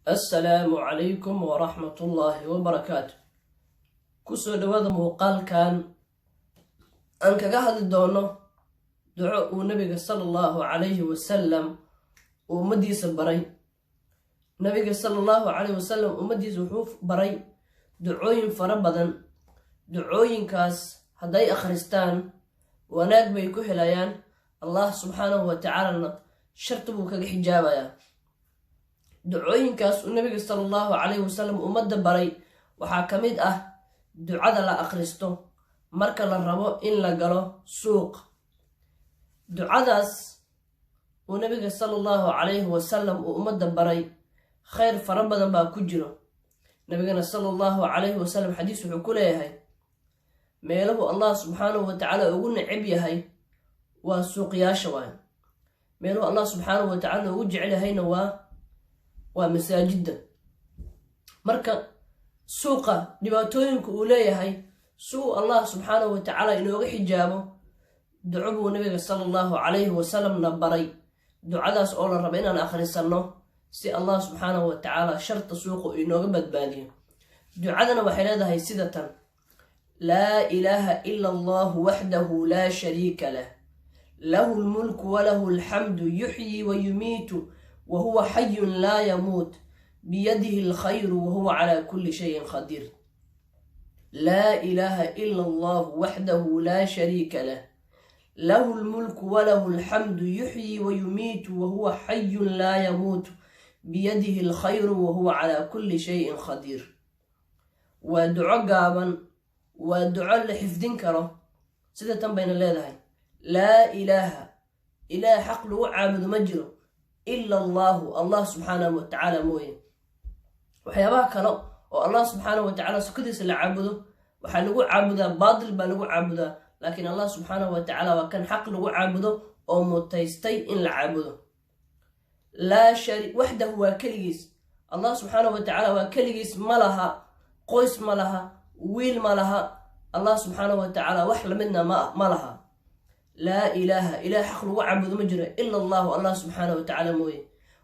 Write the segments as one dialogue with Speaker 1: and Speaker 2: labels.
Speaker 1: السلام عليكم ورحمة الله وبركاته. كسو دواد موقال كان أنك قهد الدونو دعاء النبي صلى الله عليه وسلم ومديس بري. نبي صلى الله عليه وسلم ومديس وحوف بري دعوين فربضا دعوين كاس هداي أخرستان وناك بيكو هلايان الله سبحانه وتعالى شرطبو كحجابا يا ducooyinkaas uu nabiga sallallahu alayhi wasallam ummadda baray waxaa ka mid ah ducada la akhristo marka la rabo in la galo suuq. ducadaas uu nabiga sallallahu alayhi wasallam ummadda baray khayr fara badan baa ku jiro. nabigana sallallahu alayhi wasallam xadiis wuxuu ku leeyahay meelahu allah subxaanahu wa tacaala ugu neceb yahay waa suuqyaasha waay. meelahu allah subxaanahu wa tacaala ugu jecel yahayna waa masaajidda. marka suuqa dhibaatooyinka uu leeyahay suu allah subxaanahu wa tacaala inooga xijaabo duco buu nabiga sallallahu alayhi wasallam na baray. ducadaas oo la rabo inaan akhrisanno si allah subxaanahu wa tacaala sharta suuqa inooga badbaadiyo. ducadana waxay leedahay sida tan: laa ilaaha ila allahu waxdahu laa shariika lah lahu lmulku walahu alxamdu yuxyi wa yumiitu وهو حي لا يموت بيده الخير وهو على كل شيء قدير. لا إله إلا الله وحده لا شريك له له الملك وله الحمد يحيي ويميت وهو حي لا يموت بيده الخير وهو على كل شيء قدير. ودعاء قابا ودعاء لحفظين كره سيدة بين الله لا إله حق له عابد مجره إلا الله سبحانه وتعالى مويه. وحيابها كلا والله سبحانه وتعالى سكدس اللي عابده وحلقوا عابده باطل بلقوا عابده، لكن الله سبحانه وتعالى وكان حق لقوا عابده أو متيستي إن لعابده. لا شريك وحده هو كليس. الله سبحانه وتعالى وكليس ملها قيس ملها ويل ملها. الله سبحانه وتعالى وحل منا ملها. لا إله حق لو عبد مجرى إلا الله سبحانه وتعالى مويه.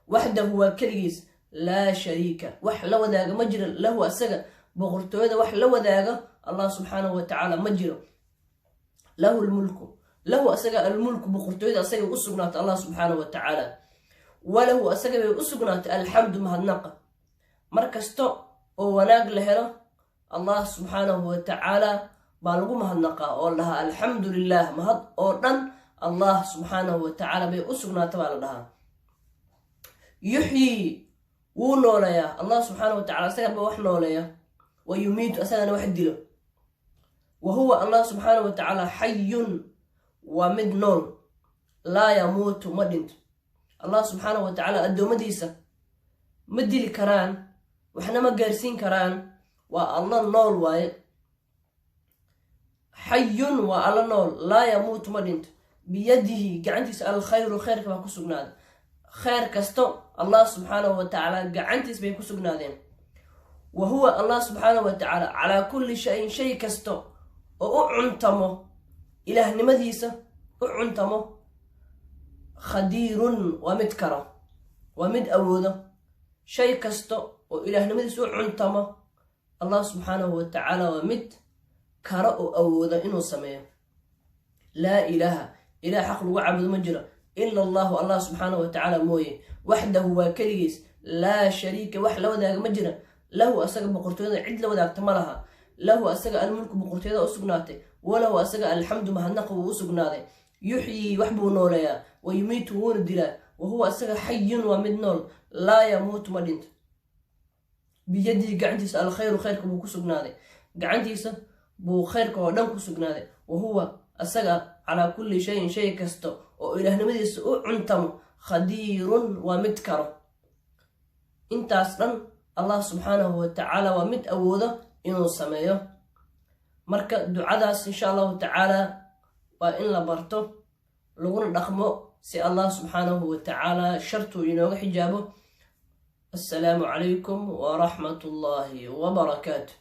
Speaker 1: وحده هو كليس لا شريك وحل وذاق مجرى له أسجى بغرتوه وحل وذاق الله سبحانه وتعالى مجرى له الملك له أسجى الملك بغرتوه أسجى أسجنات الله سبحانه وتعالى وله أسجى أسجنات الحمد مهنقة مركزته وناق لهرة الله سبحانه وتعالى بالغو مهنقا oo laha alxamdulilah mahad oo dhan allah subxaanahu wa tacaala bay u sugnaata baa la dhahaa. yuxyi wuu nooleeyaa allah subxaanahu wa tacaala asagaba wax nooleeya wa yumiitu asagana wax dilo. wa huwa allah subxaanahu wa tacaala xayun waa mid nool laa yamuutu ma dhinto. allah subxaanahu wa tacaala addoommadiisa ma dili karaan waxna ma gaarsiin karaan. waa allah nool waaye. حي وعلى نول لا يموت مدينت بيده قعنتيس الخير خير كما كسبناد خير كستو الله سبحانه وتعالى قعنتيس بي كسبنادين. وهو الله سبحانه وتعالى على كل شيء كستو وأعنتمو إله نمديسة أعنتمو خدير ومدكرة ومد أوده شيء كستو وإله نمديسة أعنتمو الله سبحانه وتعالى ومد كرأ أوذا إنه سميه. لا إله حق لو عبد مجرى إلا الله سبحانه وتعالى مويه. وحده هو كليس لا شريك وح لو ذاك مجرى له أسجى بقرتين عد لو ذاك تمرها له أسجى الملك بقرتين أسجناته وله أسجى الحمد مهنق وأسجناته يحيي وحبه نوليا ويميت وندلا وهو أسجى حي ومن نول لا يموت مدينت بيدي قعنتيس الخير خيركم وكسجناته قعنتيس buu khayrka oo dhan ku sugnaaday. wahuwa asaga calaa kulli shayin shay kasta oo ilaahnimadiisa u cuntamo khadiirun waa mid karo. intaas dhan allah subxaanahu wa tacaala waa mid awoodo inuu sameeyo. marka ducadaas insha allahu tacaala waa in la barto laguna dhaqmo si allah subxaanahu wa tacaala shartuu inooga xijaabo. assalaamu calaykum waraxmatullaahi wabarakaatu.